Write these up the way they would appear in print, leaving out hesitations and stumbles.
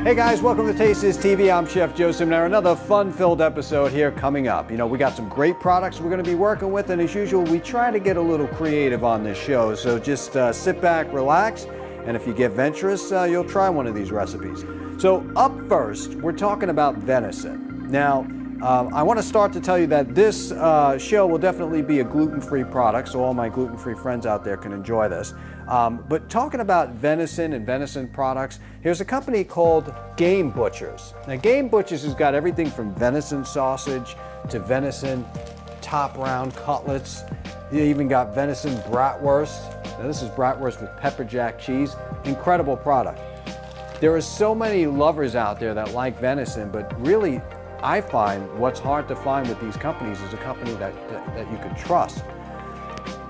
Hey guys, welcome to Taste Is TV. I'm Chef Joe Ciminera. Another fun-filled episode here coming up. You know, we got some great products we're going to be working with, and as usual, we try to get a little creative on this show. So just sit back, relax, and if you get venturous, you'll try one of these recipes. So up first, we're talking about venison. Now, I want to start to tell you that this show will definitely be a gluten-free product, so all my gluten-free friends out there can enjoy this. But talking about venison and venison products, here's a company called Game Butchers. Now, Game Butchers has got everything from venison sausage to venison top round cutlets. You even got venison bratwurst. Now, this is bratwurst with pepper jack cheese. Incredible product. There are so many lovers out there that like venison, but really, I find what's hard to find with these companies is a company that you can trust.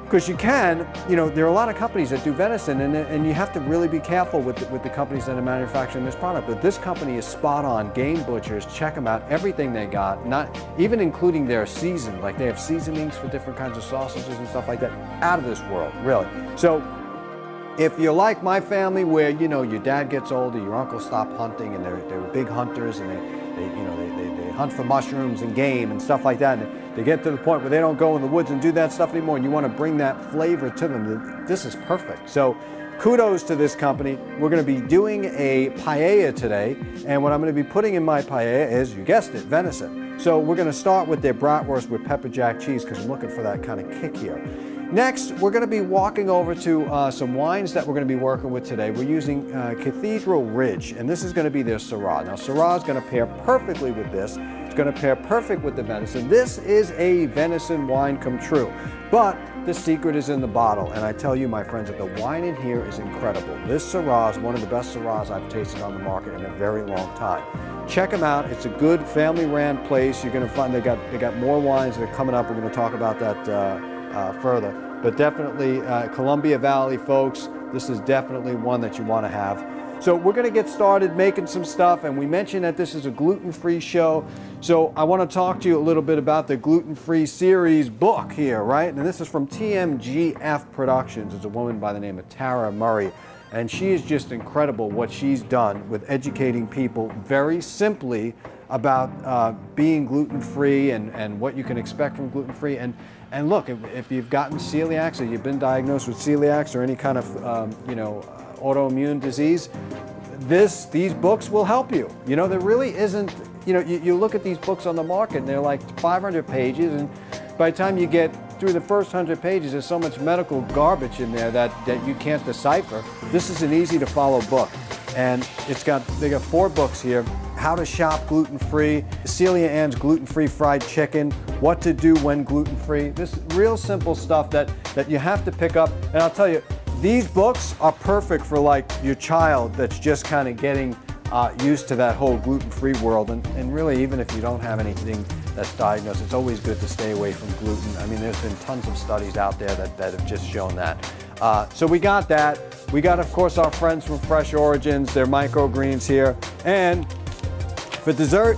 Because you can, you know, there are a lot of companies that do venison, and you have to really be careful with the companies that are manufacturing this product. But this company is spot on. Game Butchers, check them out. Everything they got, not even including their season. Like they have seasonings for different kinds of sausages and stuff like that. Out of this world, really. So if you're like my family, where you know your dad gets older, your uncle stopped hunting, and they're big hunters, and they hunt for mushrooms and game and stuff like that, and they get to the point where they don't go in the woods and do that stuff anymore, and you want to bring that flavor to them, this is perfect. So kudos to this company. We're going to be doing a paella today, and what I'm going to be putting in my paella is, you guessed it, venison. So we're going to start with their bratwurst with pepper jack cheese, because I'm looking for that kind of kick here. Next, we're going to be walking over to some wines that we're going to be working with today. We're using Cathedral Ridge, and this is going to be their Syrah. Now, Syrah is going to pair perfectly with this. It's going to pair perfect with the venison. This is a venison wine come true, but the secret is in the bottle. And I tell you, my friends, that the wine in here is incredible. This Syrah is one of the best Syrahs I've tasted on the market in a very long time. Check them out. It's a good family-ran place. You're going to find they got more wines that are coming up. We're going to talk about that further, but definitely Columbia Valley folks, this is definitely one that you want to have. So we're going to get started making some stuff, and we mentioned that this is a gluten-free show, so I want to talk to you a little bit about the gluten-free series book here, right? And this is from TMGF Productions. It's a woman by the name of Tara Murray, and she is just incredible what she's done with educating people very simply about being gluten-free and what you can expect from gluten-free. And look, if you've gotten celiacs, or you've been diagnosed with celiacs or any kind of autoimmune disease, these books will help you. You know, there really isn't, you know, you look at these books on the market and they're like 500 pages, and by the time you get through the first 100 pages, there's so much medical garbage in there that you can't decipher. This is an easy to follow book, and they got 4 books here. How to shop gluten-free, Celia Ann's gluten-free fried chicken, what to do when gluten-free. This real simple stuff that you have to pick up. And I'll tell you, these books are perfect for like your child that's just kind of getting used to that whole gluten-free world. And really, even if you don't have anything that's diagnosed, it's always good to stay away from gluten. I mean, there's been tons of studies out there that have just shown that. So we got that. We got, of course, our friends from Fresh Origins, their microgreens here. And for dessert,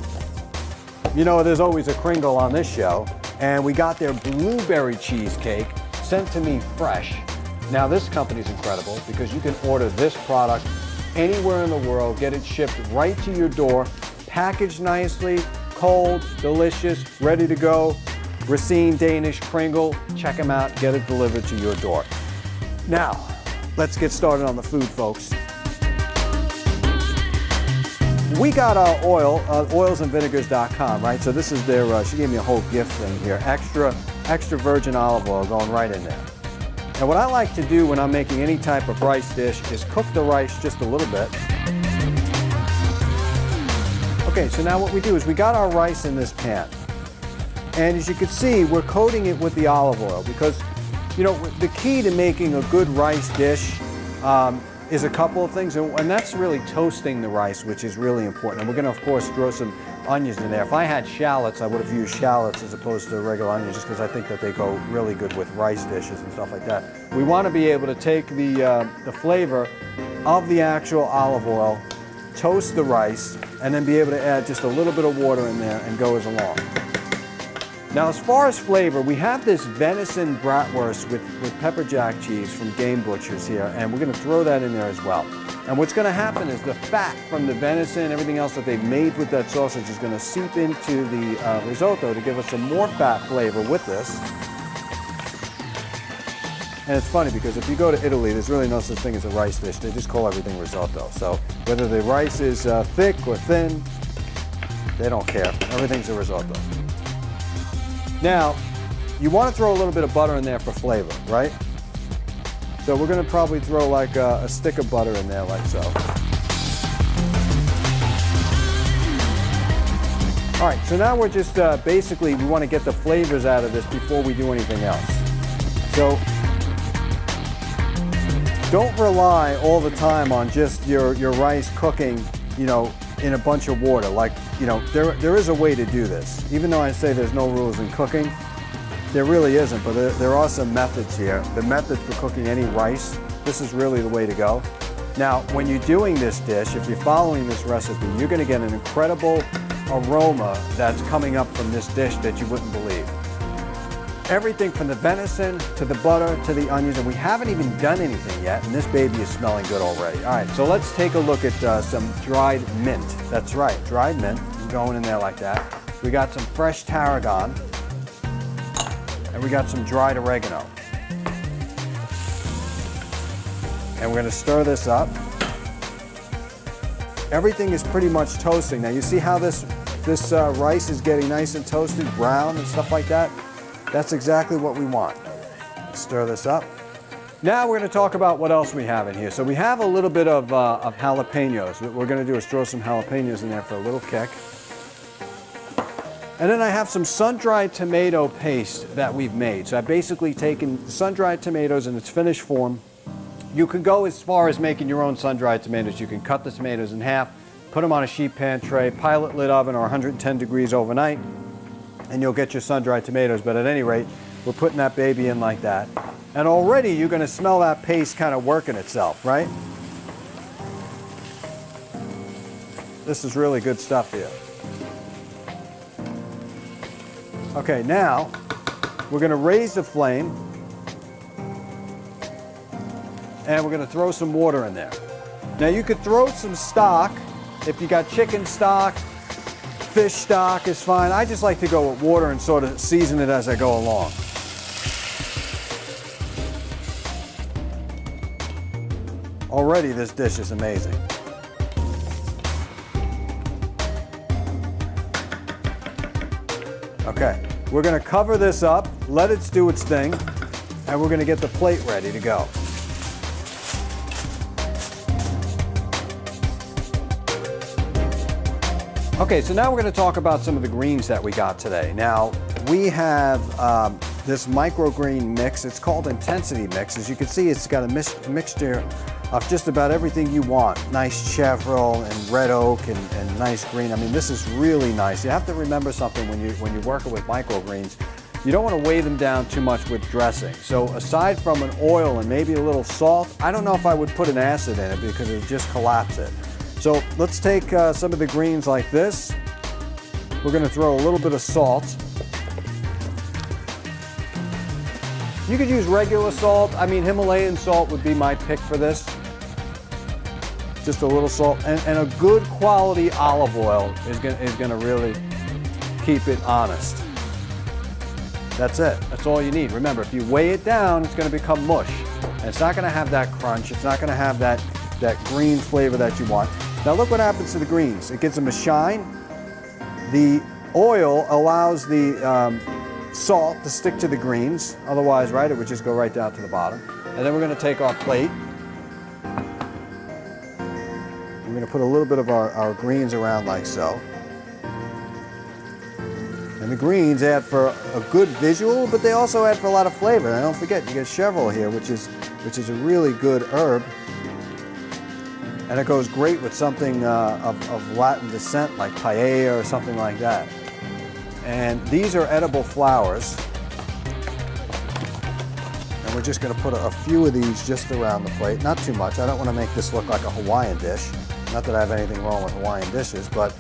you know, there's always a Kringle on this show, and we got their blueberry cheesecake sent to me fresh. Now, this company's incredible because you can order this product anywhere in the world, get it shipped right to your door, packaged nicely, cold, delicious, ready to go. Racine Danish Kringle, check them out, get it delivered to your door. Now, let's get started on the food, folks. We got our oil, oilsandvinegars.com, right? So this is their, she gave me a whole gift thing here, extra virgin olive oil going right in there. And what I like to do when I'm making any type of rice dish is cook the rice just a little bit. Okay, so now what we do is we got our rice in this pan. And as you can see, we're coating it with the olive oil because, you know, the key to making a good rice dish is a couple of things, and that's really toasting the rice, which is really important. And we're going to, of course, throw some onions in there. If I had shallots, I would have used shallots as opposed to regular onions, just because I think that they go really good with rice dishes and stuff like that. We want to be able to take the flavor of the actual olive oil, toast the rice, and then be able to add just a little bit of water in there and go as along. Now, as far as flavor, we have this venison bratwurst with pepper jack cheese from Game Butchers here, and we're going to throw that in there as well. And what's going to happen is the fat from the venison, everything else that they've made with that sausage is going to seep into the risotto to give us some more fat flavor with this. And it's funny because if you go to Italy, there's really no such thing as a rice dish. They just call everything risotto. So whether the rice is thick or thin, they don't care. Everything's a risotto. Now, you want to throw a little bit of butter in there for flavor, right? So we're going to probably throw like a stick of butter in there like so. All right, so now we're just basically, we want to get the flavors out of this before we do anything else. So don't rely all the time on just your rice cooking, you know, in a bunch of water. Like, you know, there is a way to do this. Even though I say there's no rules in cooking, there really isn't, but there are some methods here. The method for cooking any rice, this is really the way to go. Now, when you're doing this dish, if you're following this recipe, you're gonna get an incredible aroma that's coming up from this dish that you wouldn't believe. Everything from the venison to the butter to the onions, and we haven't even done anything yet, and this baby is smelling good already. All right, so let's take a look at some dried mint. That's right, dried mint, going in there like that. We got some fresh tarragon, and we got some dried oregano. And we're gonna stir this up. Everything is pretty much toasting. Now you see how this rice is getting nice and toasted, brown and stuff like that? That's exactly what we want. Stir this up. Now we're going to talk about what else we have in here. So we have a little bit of jalapenos. What we're going to do is throw some jalapenos in there for a little kick. And then I have some sun-dried tomato paste that we've made. So I've basically taken sun-dried tomatoes in its finished form. You can go as far as making your own sun-dried tomatoes. You can cut the tomatoes in half, put them on a sheet pan tray, pilot lid oven or 110 degrees overnight, and you'll get your sun-dried tomatoes. But at any rate, we're putting that baby in like that. And already you're going to smell that paste kind of working itself, right? This is really good stuff here. Okay, now we're going to raise the flame and we're going to throw some water in there. Now you could throw some stock. If you got chicken stock, fish stock is fine. I just like to go with water and sort of season it as I go along. Already this dish is amazing. Okay, we're going to cover this up, let it do its thing, and we're going to get the plate ready to go. Okay, so now we're going to talk about some of the greens that we got today. Now, we have this microgreen mix. It's called Intensity Mix. As you can see, it's got a mixture of just about everything you want. Nice chevrolet and red oak and nice green. I mean, this is really nice. You have to remember something when you're working with microgreens. You don't want to weigh them down too much with dressing. So aside from an oil and maybe a little salt, I don't know if I would put an acid in it because it would just collapse it. So let's take some of the greens like this. We're going to throw a little bit of salt. You could use regular salt. I mean, Himalayan salt would be my pick for this. Just a little salt. And a good quality olive oil is going to really keep it honest. That's it. That's all you need. Remember, if you weigh it down, it's going to become mush. And it's not going to have that crunch. It's not going to have that green flavor that you want. Now look what happens to the greens. It gives them a shine. The oil allows the salt to stick to the greens. Otherwise, right, it would just go right down to the bottom. And then we're going to take our plate. We're going to put a little bit of our greens around like so. And the greens add for a good visual, but they also add for a lot of flavor. And don't forget, you get chevrolet here, which is a really good herb. And it goes great with something of Latin descent like paella or something like that. And these are edible flowers. And we're just going to put a few of these just around the plate. Not too much. I don't want to make this look like a Hawaiian dish. Not that I have anything wrong with Hawaiian dishes, but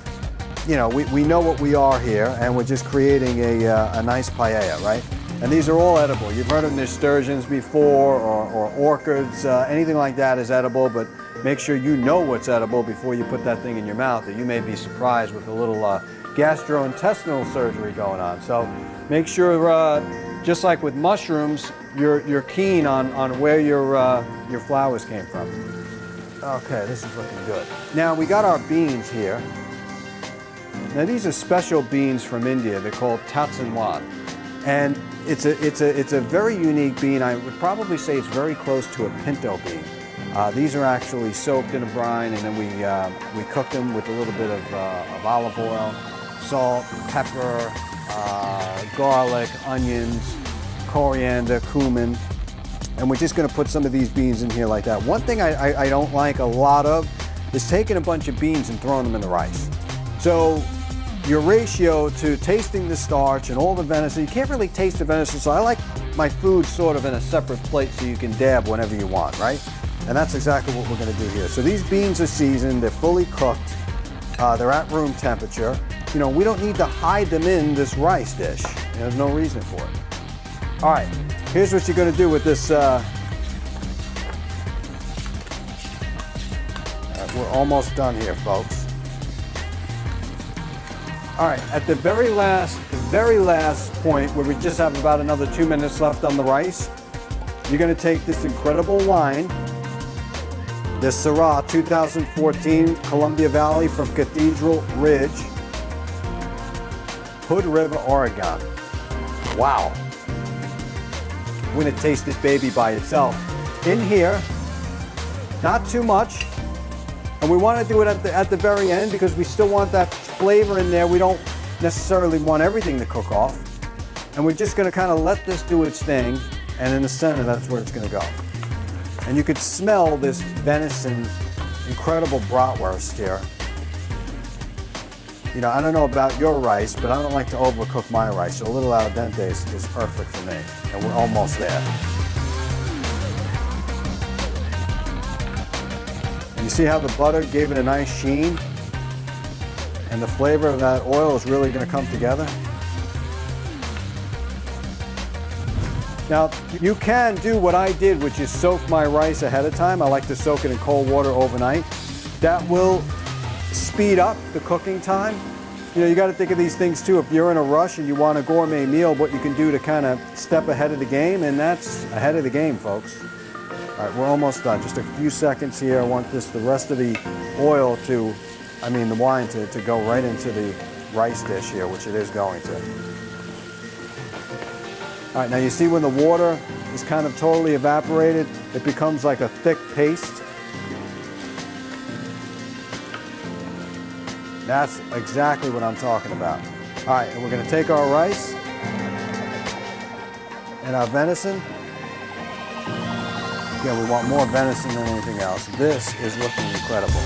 you know, we know what we are here, and we're just creating a nice paella, right? And these are all edible. You've heard of nasturtiums before, or orchids, anything like that is edible, but make sure you know what's edible before you put that thing in your mouth, or you may be surprised with a little gastrointestinal surgery going on. So make sure, just like with mushrooms, you're keen on where your flowers came from. Okay, this is looking good. Now we got our beans here. Now these are special beans from India. They're called tatsanwan, and it's a very unique bean. I would probably say it's very close to a pinto bean. These are actually soaked in a brine, and then we cook them with a little bit of olive oil, salt, pepper, garlic, onions, coriander, cumin, and we're just going to put some of these beans in here like that. One thing I don't like a lot of is taking a bunch of beans and throwing them in the rice. So your ratio to tasting the starch and all the venison, you can't really taste the venison, so I like my food sort of in a separate plate so you can dab whenever you want, right? And that's exactly what we're going to do here. So these beans are seasoned, they're fully cooked, they're at room temperature. You know, we don't need to hide them in this rice dish. There's no reason for it. All right, here's what you're going to do with this. We're almost done here, folks. All right, at the very last point, where we just have about another 2 minutes left on the rice, you're going to take this incredible wine, this Syrah 2014 Columbia Valley from Cathedral Ridge, Hood River, Oregon. Wow. We're going to taste this baby by itself. In here, not too much. And we want to do it at the very end because we still want that flavor in there. We don't necessarily want everything to cook off. And we're just going to kind of let this do its thing. And in the center, that's where it's going to go. And you could smell this venison, incredible bratwurst here. You know, I don't know about your rice, but I don't like to overcook my rice. So a little al dente is perfect for me. And we're almost there. You see how the butter gave it a nice sheen? And the flavor of that oil is really going to come together. Now, you can do what I did, which is soak my rice ahead of time. I like to soak it in cold water overnight. That will speed up the cooking time. You know, you got to think of these things too. If you're in a rush and you want a gourmet meal, what you can do to kind of step ahead of the game, and that's ahead of the game, folks. All right, we're almost done. Just a few seconds here. I want the rest of the oil the wine to go right into the rice dish here, which it is going to. All right, now you see when the water is kind of totally evaporated, it becomes like a thick paste. That's exactly what I'm talking about. All right, and we're going to take our rice and our venison. Again, we want more venison than anything else. This is looking incredible.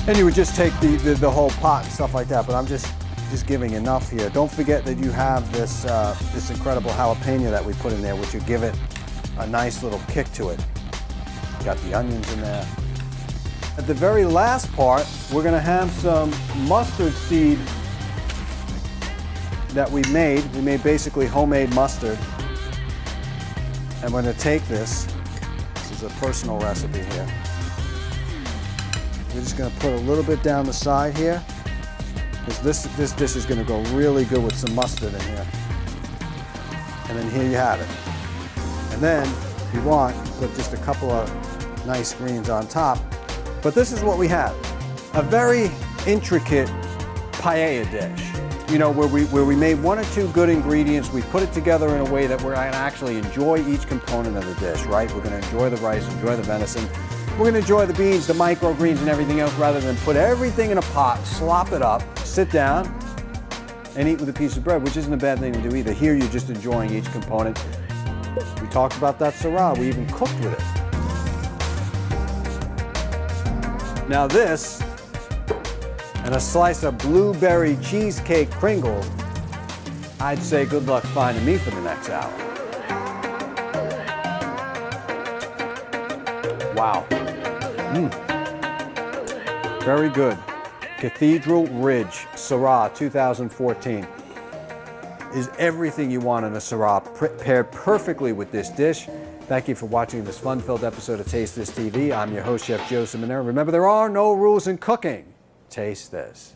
And you would just take the whole pot and stuff like that, but I'm just giving enough here. Don't forget that you have this incredible jalapeno that we put in there, which will give it a nice little kick to it. Got the onions in there. At the very last part, we're going to have some mustard seed that we made. We made basically homemade mustard. And we're going to take this. This is a personal recipe here. We're just going to put a little bit down the side here, because this dish is going to go really good with some mustard in here. And then here you have it. And then, if you want, put just a couple of nice greens on top. But this is what we have. A very intricate paella dish. You know, where we made one or two good ingredients, we put it together in a way that we're going to actually enjoy each component of the dish, right? We're going to enjoy the rice, enjoy the venison. We're going to enjoy the beans, the microgreens, and everything else, rather than put everything in a pot, slop it up, sit down, and eat with a piece of bread, which isn't a bad thing to do either. Here, you're just enjoying each component. We talked about that Syrah. We even cooked with it. Now this, and a slice of blueberry cheesecake Kringle, I'd say good luck finding me for the next hour. Wow. Very good. Cathedral Ridge Syrah 2014 is everything you want in a Syrah, paired perfectly with this dish. Thank you for watching this fun-filled episode of Taste This TV. I'm your host, Chef Joe Ciminera. Remember, there are no rules in cooking. Taste this.